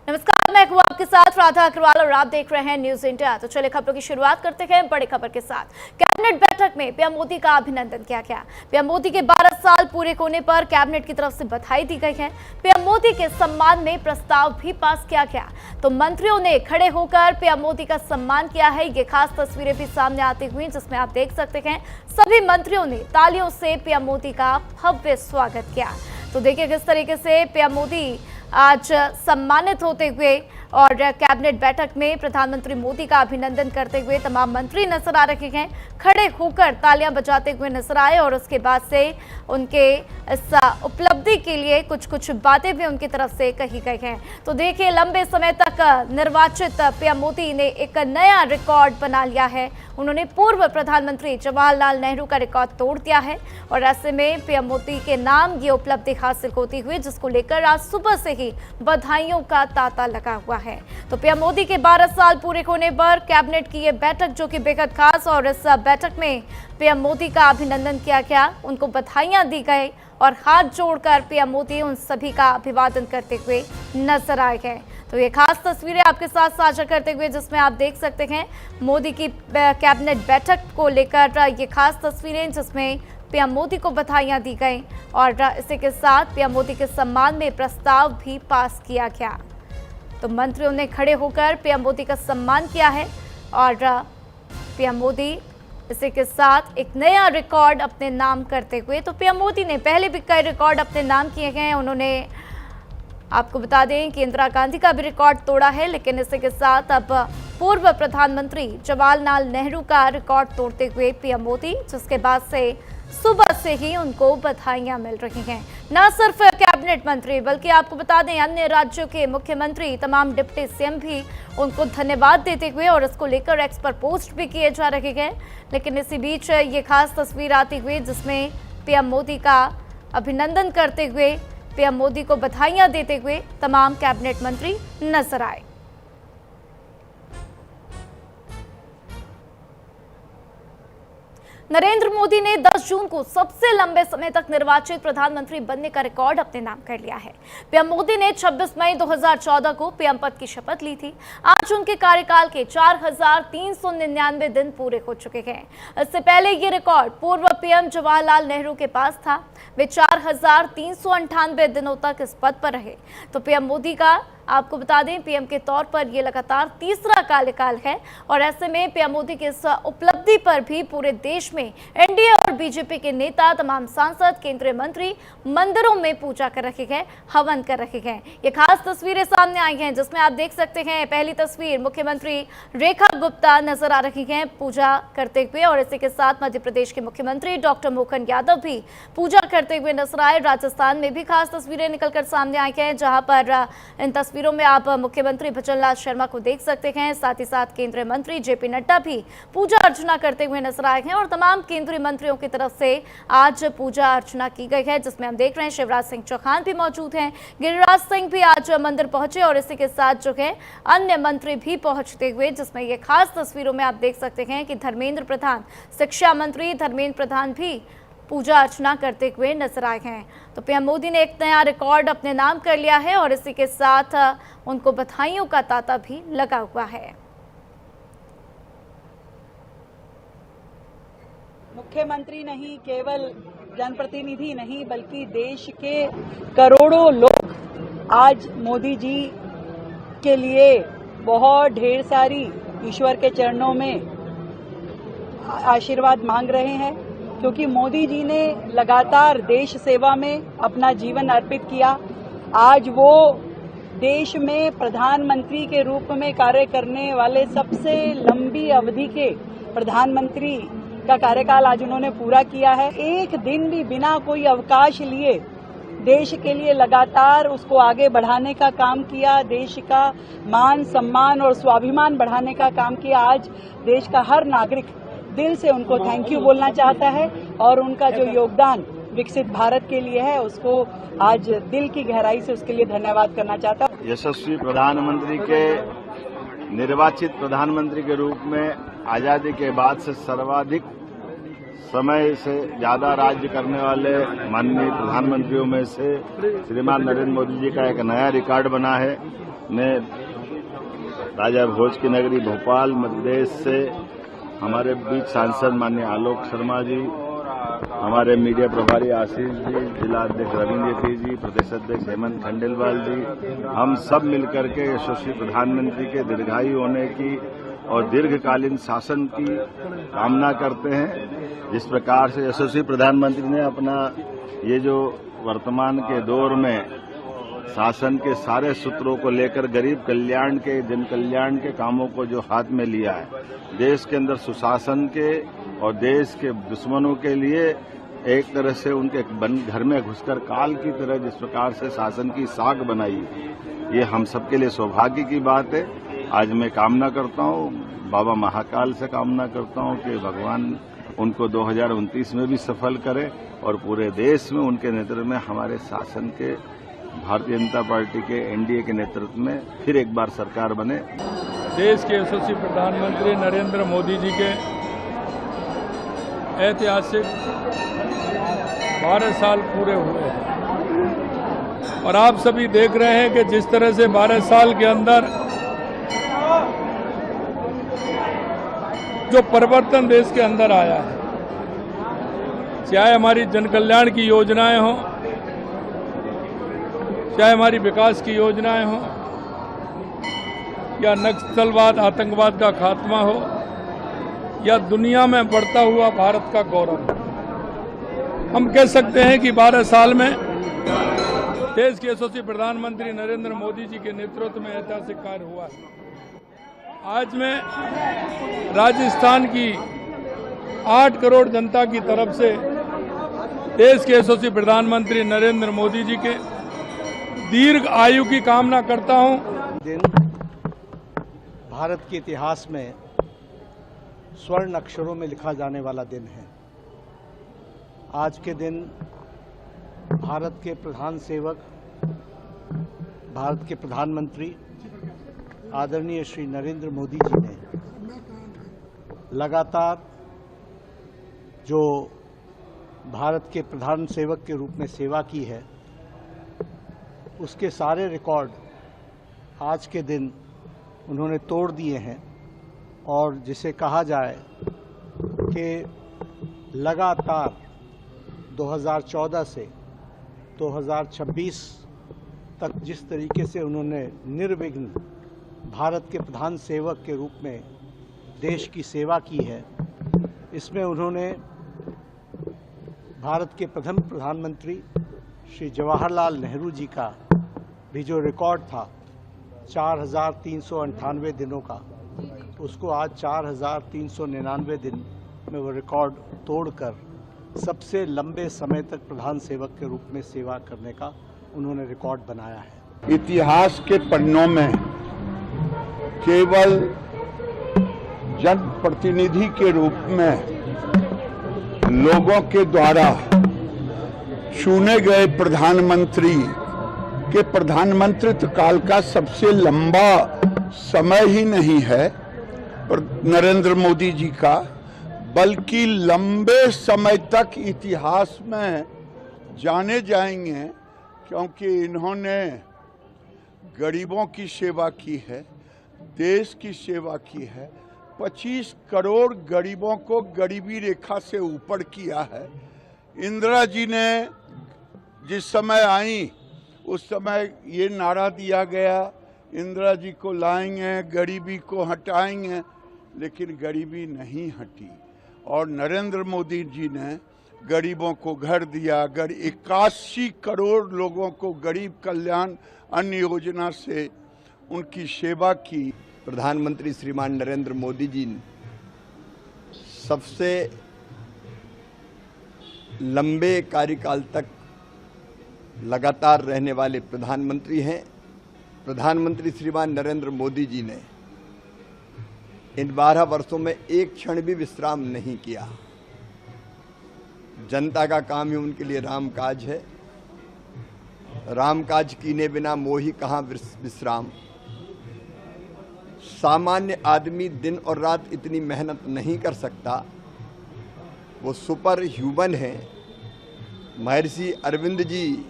नमस्कार, मैं हूं आपके साथ राधा अग्रवाल और आप देख रहे हैं न्यूज इंडिया। तो चलिए खबरों की शुरुआत करते हैं बड़ी खबर के साथ। कैबिनेट बैठक में पीएम मोदी का अभिनंदन किया गया। पीएम मोदी के 12 साल पूरे होने पर कैबिनेट की तरफ से बधाई दी गई है। पीएम मोदी के सम्मान में प्रस्ताव भी पास किया गया, तो मंत्रियों ने खड़े होकर पीएम मोदी का सम्मान किया है। ये खास तस्वीरें भी सामने आती हुई, जिसमें आप देख सकते हैं सभी मंत्रियों ने तालियों से पीएम मोदी का भव्य स्वागत किया। तो देखिए किस तरीके से पीएम मोदी आज सम्मानित होते हुए और कैबिनेट बैठक में प्रधानमंत्री मोदी का अभिनंदन करते हुए तमाम मंत्री नजर आ रहे हैं। खड़े होकर तालियां बजाते हुए नजर आए और उसके बाद से उनके इस उपलब्धि के लिए कुछ बातें भी उनकी तरफ से कही गई हैं। तो देखिए लंबे समय तक निर्वाचित पीएम मोदी ने एक नया रिकॉर्ड बना लिया है। उन्होंने पूर्व प्रधानमंत्री जवाहरलाल नेहरू का रिकॉर्ड तोड़ दिया है और ऐसे में पीएम मोदी के नाम ये उपलब्धि हासिल होती हुई, जिसको लेकर आज सुबह से ही बधाइयों का तांता लगा हुआ है। तो पीएम मोदी के 12 साल पूरे होने पर कैबिनेट की ये बैठक जो कि बेहद खास, और इस बैठक में पीएम मोदी का अभिनंदन किया गया, उनको बधाइयां दी गई और हाथ जोड़कर पीएम मोदी उन सभी का अभिवादन करते हुए नजर आए हैं। तो ये खास तस्वीरें आपके साथ साझा करते हुए, जिसमें आप देख सकते हैं मोदी की कैबिनेट बैठक को लेकर ये खास तस्वीरें, जिसमें पीएम मोदी को बधाइयां दी गई और इसी के साथ पीएम मोदी के सम्मान में प्रस्ताव भी पास किया गया। तो मंत्रियों ने खड़े होकर पीएम मोदी का सम्मान किया है और पीएम मोदी इसी के साथ एक नया रिकॉर्ड अपने नाम करते हुए, तो पीएम मोदी ने पहले भी कई रिकॉर्ड अपने नाम किए हैं। उन्होंने, आपको बता दें कि इंदिरा गांधी का भी रिकॉर्ड तोड़ा है, लेकिन इसी के साथ अब पूर्व प्रधानमंत्री जवाहरलाल नेहरू का रिकॉर्ड तोड़ते हुए पीएम मोदी, जिसके बाद से सुबह से ही उनको बधाइयां मिल रही हैं। न सिर्फ कैबिनेट मंत्री बल्कि आपको बता दें अन्य राज्यों के मुख्यमंत्री, तमाम डिप्टी सीएम भी उनको धन्यवाद देते हुए और इसको लेकर एक्स पर पोस्ट भी किए जा रहे हैं। लेकिन इसी बीच ये खास तस्वीर आती हुई, जिसमें पीएम मोदी का अभिनंदन करते हुए, पीएम मोदी को बधाइयां देते हुए तमाम कैबिनेट मंत्री नजर आए। नरेंद्र मोदी ने 10 जून को सबसे लंबे समय तक निर्वाचित प्रधानमंत्री बनने का रिकॉर्ड अपने नाम कर लिया है। पीएम मोदी ने 26 मई 2014 को पीएम पद की शपथ ली थी। आज उनके कार्यकाल के 4399 दिन पूरे हो चुके हैं। इससे पहले ये रिकॉर्ड पूर्व पीएम जवाहरलाल नेहरू के पास था। वे 4398 दिनों तक इस पद पर रहे। तो पीएम मोदी का, आपको बता दें, पीएम के तौर पर यह लगातार तीसरा कार्यकाल है और ऐसे में पीएम मोदी की इस उपलब्धि पर भी पूरे देश में एनडीए और बीजेपी के नेता, तमाम सांसद, केंद्रीय मंत्री मंदिरों में पूजा कर रहे हैं, हवन कर रहे हैं। ये खास तस्वीरें सामने आई हैं, जिसमें आप देख सकते हैं पहली तस्वीर मुख्यमंत्री रेखा गुप्ता नजर आ रही हैं पूजा करते हुए और इसी के साथ मध्य प्रदेश के मुख्यमंत्री डॉक्टर मोहन यादव भी पूजा करते हुए नजर आए। राजस्थान में भी खास तस्वीरें निकलकर सामने आई हैं, जहां पर इन तस्वीरों में आप मुख्यमंत्री भजनलाल शर्मा को देख सकते हैं। साथ ही साथ केंद्रीय मंत्री जेपी नड्डा भी पूजा अर्चना करते हुए नजर आए हैं और तमाम केंद्रीय मंत्रियों की तरफ से आज पूजा अर्चना की गई है, जिसमें हम देख रहे हैं शिवराज सिंह चौहान भी मौजूद हैं, गिरिराज सिंह भी आज मंदिर पहुंचे और इसी के साथ जो है अन्य मंत्री भी पहुंचते हुए, जिसमें ये खास तस्वीरों में आप देख सकते हैं कि धर्मेंद्र प्रधान, शिक्षा मंत्री धर्मेंद्र प्रधान भी पूजा अर्चना करते हुए नजर आए हैं। तो पीएम मोदी ने एक नया रिकॉर्ड अपने नाम कर लिया है और इसी के साथ उनको बधाइयों का तांता भी लगा हुआ है। मुख्यमंत्री नहीं, केवल जनप्रतिनिधि नहीं, बल्कि देश के करोड़ों लोग आज मोदी जी के लिए बहुत ढेर सारी ईश्वर के चरणों में आशीर्वाद मांग रहे हैं, क्योंकि मोदी जी ने लगातार देश सेवा में अपना जीवन अर्पित किया। आज वो देश में प्रधानमंत्री के रूप में कार्य करने वाले सबसे लंबी अवधि के प्रधानमंत्री का कार्यकाल आज उन्होंने पूरा किया है। एक दिन भी बिना कोई अवकाश लिए देश के लिए लगातार उसको आगे बढ़ाने का काम किया, देश का मान सम्मान और स्वाभिमान बढ़ाने का काम किया। आज देश का हर नागरिक दिल से उनको थैंक यू बोलना चाहता है और उनका जो योगदान विकसित भारत के लिए है, उसको आज दिल की गहराई से उसके लिए धन्यवाद करना चाहता हूँ। यशस्वी प्रधानमंत्री के, निर्वाचित प्रधानमंत्री के रूप में आजादी के बाद से सर्वाधिक समय से ज्यादा राज्य करने वाले माननीय प्रधानमंत्रियों में से श्रीमान नरेंद्र मोदी जी का एक नया रिकॉर्ड बना है। ने राजा भोज की नगरी भोपाल मध्य प्रदेश से हमारे बीच सांसद माननीय आलोक शर्मा जी, हमारे मीडिया प्रभारी आशीष जी, जिला अध्यक्ष रविंद्र जेठी जी, प्रदेश अध्यक्ष हेमंत खंडेलवाल जी, हम सब मिलकर के यशस्वी प्रधानमंत्री के दीर्घायु होने की और दीर्घकालीन शासन की कामना करते हैं। जिस प्रकार से यशस्वी प्रधानमंत्री ने अपना ये जो वर्तमान के दौर में शासन के सारे सूत्रों को लेकर गरीब कल्याण के, जन कल्याण के कामों को जो हाथ में लिया है, देश के अंदर सुशासन के और देश के दुश्मनों के लिए एक तरह से उनके घर में घुसकर काल की तरह जिस प्रकार से शासन की साख बनाई, ये हम सबके लिए सौभाग्य की बात है। आज मैं कामना करता हूँ, बाबा महाकाल से कामना करता हूँ कि भगवान उनको 2029 में भी सफल करे और पूरे देश में उनके नेतृत्व में हमारे शासन के भारतीय जनता पार्टी के एनडीए के नेतृत्व में फिर एक बार सरकार बने। देश के यशस्वी प्रधानमंत्री नरेंद्र मोदी जी के ऐतिहासिक 12 साल पूरे हुए हैं और आप सभी देख रहे हैं कि जिस तरह से 12 साल के अंदर जो परिवर्तन देश के अंदर आया है, चाहे हमारी जन कल्याण की योजनाएं हों, चाहे हमारी विकास की योजनाएं हों, या नक्सलवाद आतंकवाद का खात्मा हो, या दुनिया में बढ़ता हुआ भारत का गौरव, हम कह सकते हैं कि 12 साल में देश के यशस्वी प्रधानमंत्री नरेंद्र मोदी जी के नेतृत्व में ऐतिहासिक कार्य हुआ है। आज मैं राजस्थान की 8 करोड़ जनता की तरफ से देश के यशस्वी प्रधानमंत्री नरेंद्र मोदी जी के दीर्घ आयु की कामना करता हूं। दिन भारत के इतिहास में स्वर्ण अक्षरों में लिखा जाने वाला दिन है। आज के दिन भारत के प्रधान सेवक, भारत के प्रधानमंत्री आदरणीय श्री नरेंद्र मोदी जी ने लगातार जो भारत के प्रधान सेवक के रूप में सेवा की है, उसके सारे रिकॉर्ड आज के दिन उन्होंने तोड़ दिए हैं। और जिसे कहा जाए कि लगातार 2014 से 2026 तक जिस तरीके से उन्होंने निर्विघ्न भारत के प्रधान सेवक के रूप में देश की सेवा की है, इसमें उन्होंने भारत के प्रथम प्रधानमंत्री श्री जवाहरलाल नेहरू जी का भी जो रिकॉर्ड था 4,398 दिनों का, उसको आज 4,399 दिन में वो रिकॉर्ड तोड़कर सबसे लंबे समय तक प्रधान सेवक के रूप में सेवा करने का उन्होंने रिकॉर्ड बनाया है। इतिहास के पन्नों में केवल जनप्रतिनिधि के रूप में लोगों के द्वारा चुने गए प्रधानमंत्री के प्रधानमंत्रित्व काल का सबसे लंबा समय ही नहीं है नरेंद्र मोदी जी का, बल्कि लंबे समय तक इतिहास में जाने जाएंगे, क्योंकि इन्होंने गरीबों की सेवा की है, देश की सेवा की है, 25 करोड़ गरीबों को गरीबी रेखा से ऊपर किया है। इंदिरा जी ने जिस समय आई उस समय ये नारा दिया गया, इंदिरा जी को लाएंगे, गरीबी को हटाएंगे, लेकिन गरीबी नहीं हटी। और नरेंद्र मोदी जी ने गरीबों को घर दिया, 81 करोड़ लोगों को गरीब कल्याण अन्न योजना से उनकी सेवा की। प्रधानमंत्री श्रीमान नरेंद्र मोदी जी सबसे लंबे कार्यकाल तक लगातार रहने वाले प्रधानमंत्री हैं। प्रधानमंत्री श्रीमान नरेंद्र मोदी जी ने इन 12 वर्षों में एक क्षण भी विश्राम नहीं किया। जनता का काम ही उनके लिए रामकाज है। रामकाज कीने बिना मोही कहाँ विश्राम। सामान्य आदमी दिन और रात इतनी मेहनत नहीं कर सकता। वो सुपर ह्यूमन हैं। महर्षि अरविंद जी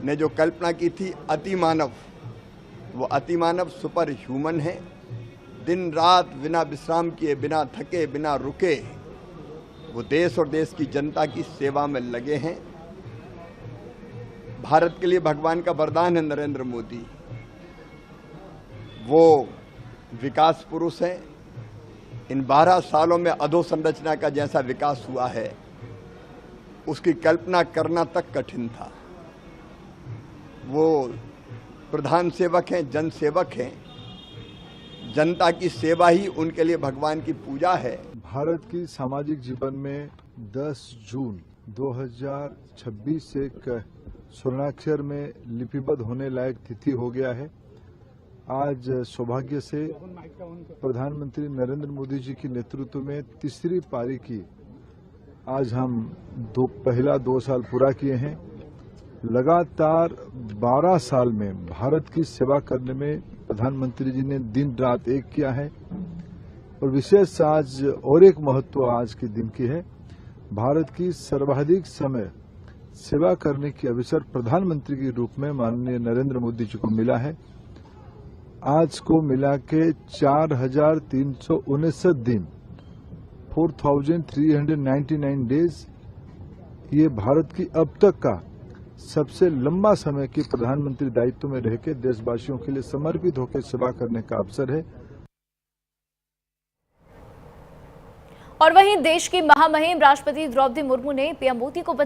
ने जो कल्पना की थी अति मानव, वो अति मानव सुपर ह्यूमन है। दिन रात बिना विश्राम किए, बिना थके, बिना रुके वो देश और देश की जनता की सेवा में लगे हैं। भारत के लिए भगवान का वरदान है नरेंद्र मोदी। वो विकास पुरुष हैं। इन 12 सालों में अधोसंरचना का जैसा विकास हुआ है उसकी कल्पना करना तक कठिन था। वो प्रधान सेवक हैं, जन सेवक हैं। जनता की सेवा ही उनके लिए भगवान की पूजा है। भारत की सामाजिक जीवन में 10 जून 2026 से स्वर्णाक्षर में लिपिबद्ध होने लायक तिथि हो गया है। आज सौभाग्य से प्रधानमंत्री नरेंद्र मोदी जी के नेतृत्व में तीसरी पारी की आज हम पहला 2 साल पूरा किए हैं। लगातार 12 साल में भारत की सेवा करने में प्रधानमंत्री जी ने दिन रात एक किया है। और विशेष आज और एक महत्व आज के दिन की है, भारत की सर्वाधिक समय सेवा करने की अवसर प्रधानमंत्री के रूप में माननीय नरेंद्र मोदी जी को मिला है। आज को मिला के 4,369 दिन 4,399 डेज, ये भारत की अब तक का सबसे लंबा समय की प्रधानमंत्री दायित्व में रहकर देशवासियों के लिए समर्पित होकर सेवा करने का अवसर है। और वहीं देश की महामहिम राष्ट्रपति द्रौपदी मुर्मू ने पीएम मोदी को